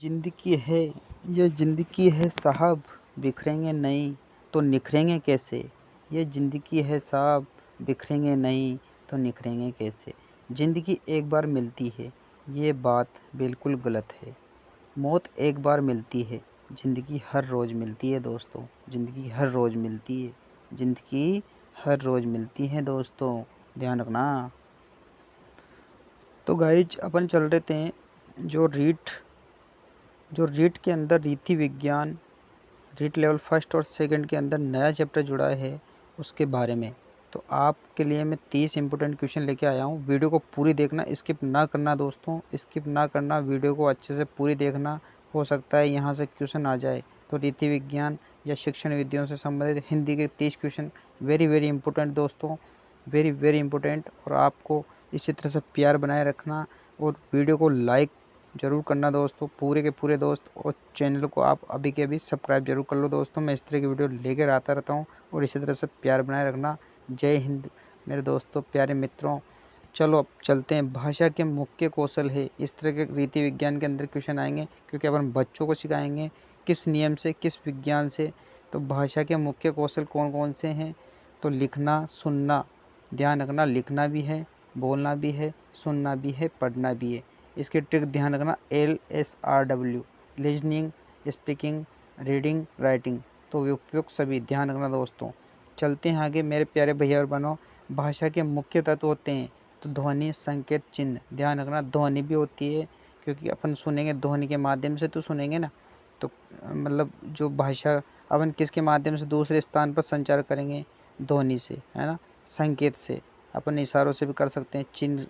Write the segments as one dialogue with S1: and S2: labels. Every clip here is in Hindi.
S1: जिंदगी है, ये जिंदगी है साहब, बिखरेंगे नहीं तो निखरेंगे कैसे। ये जिंदगी है साहब, बिखरेंगे नहीं तो निखरेंगे कैसे। जिंदगी एक बार मिलती है, ये बात बिल्कुल गलत है। मौत एक बार मिलती है, जिंदगी हर रोज़ मिलती है दोस्तों। जिंदगी हर रोज़ मिलती है, जिंदगी हर रोज़ मिलती है दोस्तों, ध्यान रखना। तो गाइज अपन चल रहे थे जो रीट के अंदर रीति विज्ञान, रीट लेवल फर्स्ट और सेकंड के अंदर नया चैप्टर जुड़ा है उसके बारे में। तो आपके लिए मैं 30 इंपॉर्टेंट क्वेश्चन लेके आया हूँ। वीडियो को पूरी देखना, स्किप ना करना दोस्तों, स्किप ना करना, वीडियो को अच्छे से पूरी देखना। हो सकता है यहाँ से क्वेश्चन आ जाए। तो रीति विज्ञान या शिक्षण विधियों से संबंधित हिंदी के 30 क्वेश्चन वेरी वेरी इंपॉर्टेंट दोस्तों, वेरी वेरी इंपॉर्टेंट। और आपको इसी तरह से प्यार बनाए रखना और वीडियो को लाइक ज़रूर करना दोस्तों, पूरे के पूरे दोस्त। और चैनल को आप अभी के अभी सब्सक्राइब जरूर कर लो दोस्तों। मैं इस तरह की वीडियो लेकर आता रहता हूँ और इसी तरह से प्यार बनाए रखना। जय हिंद मेरे दोस्तों, प्यारे मित्रों। चलो अब चलते हैं। भाषा के मुख्य कौशल है, इस तरह के रीति विज्ञान के अंदर क्वेश्चन आएंगे, क्योंकि अपन बच्चों को सिखाएंगे किस नियम से, किस विज्ञान से। तो भाषा के मुख्य कौशल कौन कौन से हैं? तो लिखना, सुनना, ध्यान रखना, लिखना भी है, बोलना भी है, सुनना भी है, पढ़ना भी है। इसके ट्रिक ध्यान रखना, LSRW, listening, speaking, reading, writing. तो उपयुक्त सभी ध्यान रखना दोस्तों। चलते हैं आगे मेरे प्यारे भैया और बहनों। भाषा के मुख्य तत्व होते हैं तो ध्वनि, संकेत, चिन्ह। ध्यान रखना, ध्वनि भी होती है, क्योंकि अपन सुनेंगे ध्वनि के माध्यम से तो सुनेंगे ना। तो मतलब जो भाषा अपन किसके माध्यम से दूसरे स्थान पर संचार करेंगे? ध्वनि से, है ना। संकेत से अपन इशारों से भी कर सकते हैं, चिन्ह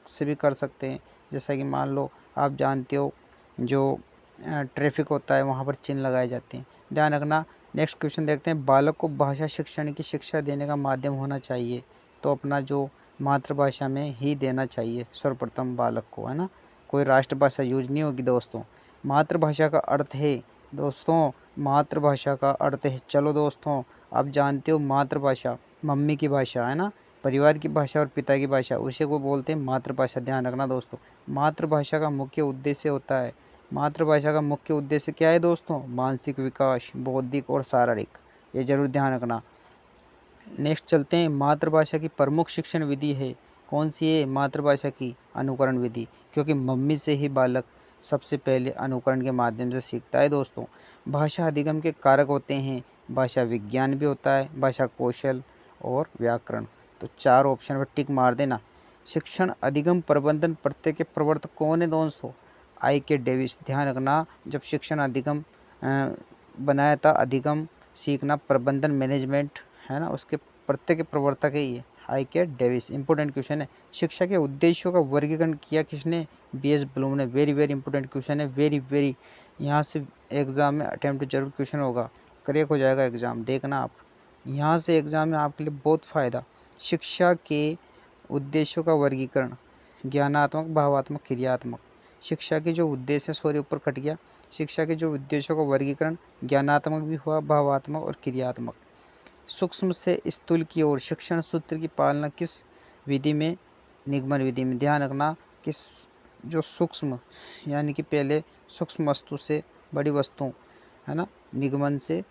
S1: से भी कर सकते हैं। जैसा कि मान लो आप जानते हो जो ट्रैफिक होता है वहाँ पर चिन्ह लगाए जाते हैं, ध्यान रखना। नेक्स्ट क्वेश्चन देखते हैं। बालक को भाषा शिक्षण की शिक्षा देने का माध्यम होना चाहिए तो अपना जो मातृभाषा में ही देना चाहिए सर्वप्रथम बालक को, है ना। कोई राष्ट्रभाषा यूज नहीं होगी दोस्तों। मातृभाषा का अर्थ है दोस्तों, मातृभाषा का अर्थ है, चलो दोस्तों आप जानते हो मातृभाषा मम्मी की भाषा, है ना। परिवार की भाषा और पिता की भाषा, उसे को बोलते हैं मातृभाषा, ध्यान रखना दोस्तों। मातृभाषा का मुख्य उद्देश्य होता है, मातृभाषा का मुख्य उद्देश्य क्या है दोस्तों? मानसिक विकास, बौद्धिक और शारीरिक, ये जरूर ध्यान रखना। नेक्स्ट चलते हैं। मातृभाषा की प्रमुख शिक्षण विधि है, कौन सी है? मातृभाषा की अनुकरण विधि, क्योंकि मम्मी से ही बालक सबसे पहले अनुकरण के माध्यम से सीखता है दोस्तों। भाषा अधिगम के कारक होते हैं, भाषा विज्ञान भी होता है, भाषा कौशल और व्याकरण। तो 4 ऑप्शन पर टिक मार देना। शिक्षण अधिगम प्रबंधन प्रत्यय के प्रवर्तक कौन है दोस्तों? IK डेविस, ध्यान रखना। जब शिक्षण अधिगम बनाया था, अधिगम सीखना, प्रबंधन मैनेजमेंट, है ना, उसके प्रत्यय के प्रवर्तक है ये IK डेविस। इंपॉर्टेंट क्वेश्चन है। शिक्षा के उद्देश्यों का वर्गीकरण किया किसने? BS ब्लूम ने। वेरी वेरी इंपॉर्टेंट क्वेश्चन है, वेरी वेरी। यहाँ से एग्जाम में अटेम्प्ट जरूर क्वेश्चन होगा, क्रैक हो जाएगा एग्जाम, देखना आप। यहाँ से एग्जाम में आपके लिए बहुत फ़ायदा। शिक्षा के उद्देश्यों का वर्गीकरण, ज्ञानात्मक, भावात्मक, क्रियात्मक। शिक्षा के जो उद्देश्य, सॉरी ऊपर कट गया। शिक्षा के जो उद्देश्यों का वर्गीकरण ज्ञानात्मक भी हुआ, भावात्मक और क्रियात्मक। सूक्ष्म से स्थूल की ओर शिक्षण सूत्र की पालना किस विधि में? निगमन विधि में, ध्यान रखना। किस जो सूक्ष्म यानी कि पहले सूक्ष्म वस्तु से बड़ी वस्तु, है ना, निगमन से,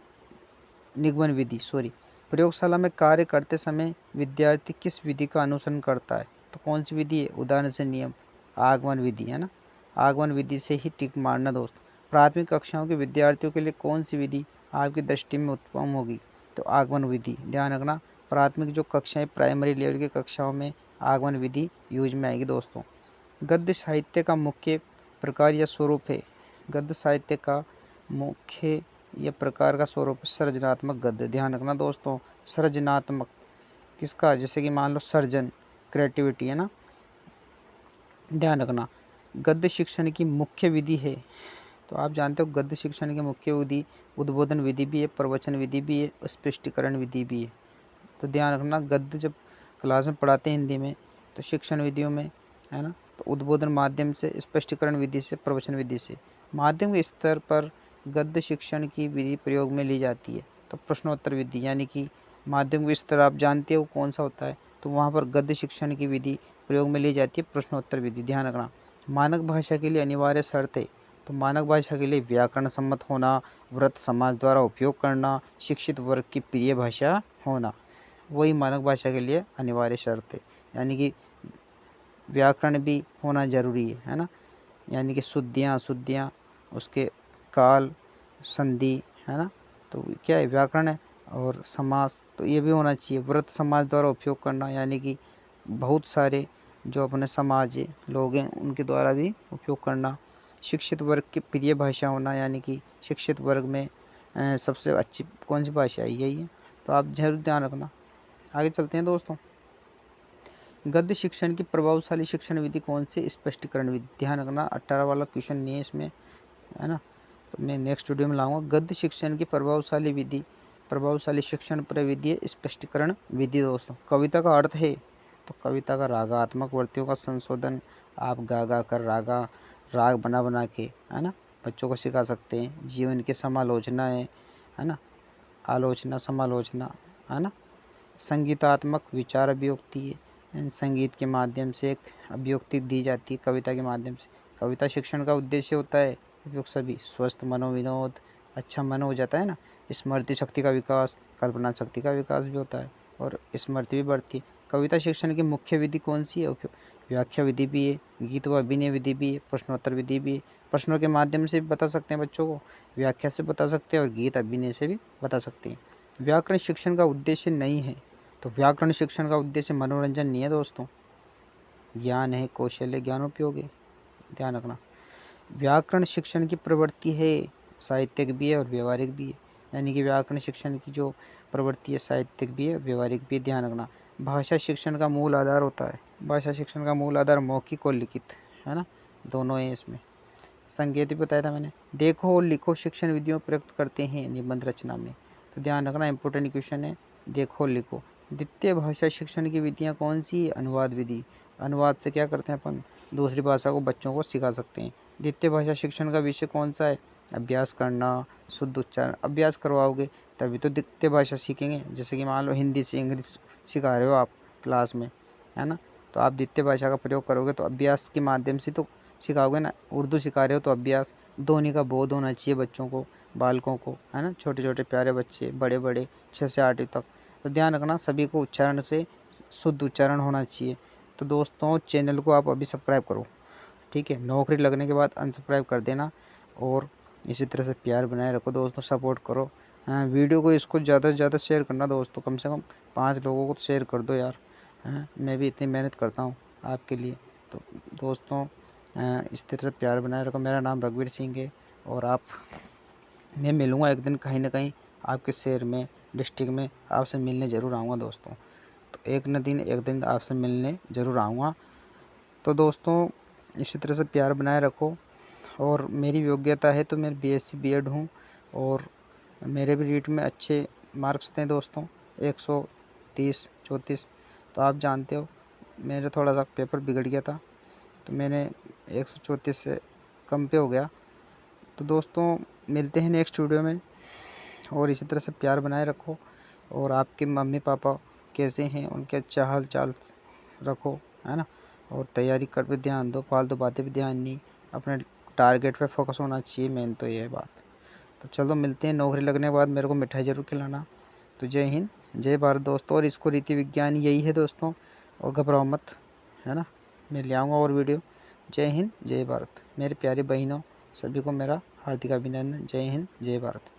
S1: निगमन विधि, सॉरी। प्रयोगशाला में कार्य करते समय विद्यार्थी किस विधि का अनुसरण करता है? तो कौन सी विधि है? उदाहरण से नियम, आगमन विधि, है ना। आगमन विधि से ही टिक मारना दोस्त। प्राथमिक कक्षाओं के विद्यार्थियों के लिए कौन सी विधि आपकी दृष्टि में उत्तम होगी? तो आगमन विधि, ध्यान रखना। प्राथमिक जो कक्षाएं, प्राइमरी लेवल की कक्षाओं में आगमन विधि यूज में आएगी दोस्तों। गद्य साहित्य का मुख्य प्रकार या स्वरूप है? गद्य साहित्य का मुख्य या प्रकार का स्वरूप सृजनात्मक गद्य, ध्यान रखना दोस्तों। सृजनात्मक किसका? जैसे कि मान लो सर्जन, क्रिएटिविटी, है ना, ध्यान रखना। गद्य शिक्षण की मुख्य विधि है, तो आप जानते हो गद्य शिक्षण की मुख्य विधि उद्बोधन विधि भी है, प्रवचन विधि भी है, स्पष्टीकरण विधि भी है। तो ध्यान रखना, गद्य जब क्लास में पढ़ाते हैं हिंदी में तो शिक्षण विधियों में, है ना, तो उद्बोधन माध्यम से, स्पष्टीकरण विधि से, प्रवचन विधि से। माध्यमिक स्तर पर गद्य शिक्षण की विधि प्रयोग में ली जाती है तो प्रश्नोत्तर विधि, यानी कि माध्यमिक स्तर आप जानते हो कौन सा होता है, तो वहाँ पर गद्य शिक्षण की विधि प्रयोग में ली जाती है प्रश्नोत्तर विधि, ध्यान रखना। मानक भाषा के लिए अनिवार्य शर्त है, तो मानक भाषा के लिए व्याकरण सम्मत होना, वृत्त समाज द्वारा उपयोग करना, शिक्षित वर्ग की प्रिय भाषा होना, वही मानक भाषा के लिए अनिवार्य शर्त है। यानी कि व्याकरण भी होना ज़रूरी है ना, यानी कि शुद्धियाँ अशुद्धियाँ, उसके काल, संधि, है ना, तो क्या है, व्याकरण है। और समास, तो ये भी होना चाहिए। वृत्त समाज द्वारा उपयोग करना, यानी कि बहुत सारे जो अपने समाज है, लोग हैं, उनके द्वारा भी उपयोग करना। शिक्षित वर्ग की प्रिय भाषा होना, यानी कि शिक्षित वर्ग में सबसे अच्छी कौन सी भाषा है, यही है। तो आप ज़रूर ध्यान रखना। आगे चलते हैं दोस्तों। गद्य शिक्षण की प्रभावशाली शिक्षण विधि कौन सी? स्पष्टीकरण विधि। ध्यान रखना, 18 वाला क्वेश्चन नहीं है इसमें, है ना, तो मैं नेक्स्ट वीडियो में लाऊंगा। गद्य शिक्षण की प्रभावशाली विधि, प्रभावशाली शिक्षण प्रविधि है स्पष्टीकरण विधि दोस्तों। कविता का अर्थ है, तो कविता का रागात्मक वृत्तियों का संशोधन आप गा गा कर राग बना बना के, है ना, बच्चों को सिखा सकते हैं। जीवन की समालोचना है ना, आलोचना समालोचना, है ना। संगीतात्मक विचार अभिव्यक्ति है, संगीत के माध्यम से एक अभिव्यक्ति दी जाती है कविता के माध्यम से। कविता शिक्षण का उद्देश्य होता है उपयुक्त सभी स्वस्थ मनोविनोद, अच्छा मन हो जाता है ना, स्मृति शक्ति का विकास, कल्पना शक्ति का विकास भी होता है और स्मृति भी बढ़ती है। कविता शिक्षण की मुख्य विधि कौन सी है? व्याख्या विधि भी है, गीत व अभिनय विधि भी है, प्रश्नोत्तर विधि भी है। प्रश्नों के माध्यम से भी बता सकते हैं बच्चों को, व्याख्या से बता सकते हैं और गीत अभिनय से भी बता सकते हैं। व्याकरण शिक्षण का उद्देश्य नहीं है, तो व्याकरण शिक्षण का उद्देश्य मनोरंजन नहीं है दोस्तों, ज्ञान है, कौशल्य, ज्ञानोपयोग है, ध्यान रखना। व्याकरण शिक्षण की प्रवृत्ति है, साहित्यिक भी है और व्यवहारिक भी है, यानी कि व्याकरण शिक्षण की जो प्रवृत्ति है साहित्यिक भी है, व्यवहारिक भी है, ध्यान रखना। भाषा शिक्षण का मूल आधार होता है, भाषा शिक्षण का मूल आधार मौखिक और लिखित, है ना, दोनों है इसमें। संकेत भी बताया था मैंने। देखो और लिखो शिक्षण विधियों प्रयुक्त करते हैं निबंध रचना में, तो ध्यान रखना, इंपॉर्टेंट क्वेश्चन है। देखो और लिखो। द्वितीय भाषा शिक्षण की विधियाँ कौन सी? अनुवाद विधि। अनुवाद से क्या करते हैं अपन, दूसरी भाषा को बच्चों को सिखा सकते हैं। द्वितीय भाषा शिक्षण का विषय कौन सा है? अभ्यास करना, शुद्ध उच्चारण। अभ्यास करवाओगे तभी तो द्वितीय भाषा सीखेंगे। जैसे कि मान लो हिंदी से इंग्लिश सिखा रहे हो आप क्लास में, है ना, तो आप द्वितीय भाषा का प्रयोग करोगे तो अभ्यास के माध्यम से तो सिखाओगे ना। उर्दू सिखा रहे हो तो अभ्यास, दोनों का बोध होना चाहिए बच्चों को, बालकों को, है ना, छोटे छोटे प्यारे बच्चे, बड़े बड़े 6 से 8 तक। तो ध्यान रखना, सभी को उच्चारण से शुद्ध उच्चारण होना चाहिए। तो दोस्तों चैनल को आप अभी सब्सक्राइब करो, ठीक है, नौकरी लगने के बाद अनसब्सक्राइब कर देना। और इसी तरह से प्यार बनाए रखो दोस्तों, सपोर्ट करो। हाँ, वीडियो को इसको ज़्यादा से ज़्यादा शेयर करना दोस्तों, कम से कम 5 लोगों को तो शेयर कर दो यार। हाँ, मैं भी इतनी मेहनत करता हूँ आपके लिए। तो दोस्तों इस तरह से प्यार बनाए रखो। मेरा नाम रघुवीर सिंह है और मैं मिलूँगा एक दिन कहीं ना कहीं आपके शहर में, डिस्ट्रिक्ट में, आपसे मिलने ज़रूर आऊँगा दोस्तों। तो एक दिन आपसे मिलने ज़रूर आऊँगा। तो दोस्तों इसी तरह से प्यार बनाए रखो। और मेरी योग्यता है तो मैं बीएससी बीएड हूँ और मेरे भी रीट में अच्छे मार्क्स थे दोस्तों, 130-34। तो आप जानते हो मेरा थोड़ा सा पेपर बिगड़ गया था, तो मैंने 134 से कम पे हो गया। तो दोस्तों मिलते हैं नेक्स्ट वीडियो में और इसी तरह से प्यार बनाए रखो। और आपके मम्मी पापा कैसे हैं, उनके अच्छा हाल चाल रखो, है ना, और तैयारी कर पे ध्यान दो, फालतू बातें पे ध्यान नहीं, अपने टारगेट पे फोकस होना चाहिए, मेन तो ये है बात। तो चलो मिलते हैं, नौकरी लगने के बाद मेरे को मिठाई ज़रूर खिलाना। तो जय हिंद जय भारत दोस्तों। और इसको रीति विज्ञान यही है दोस्तों, और घबराओ मत, है ना, मैं ले आऊँगा और वीडियो। जय हिंद जय भारत मेरे प्यारे बहनों, सभी को मेरा हार्दिक अभिनंदन। जय हिंद जय भारत।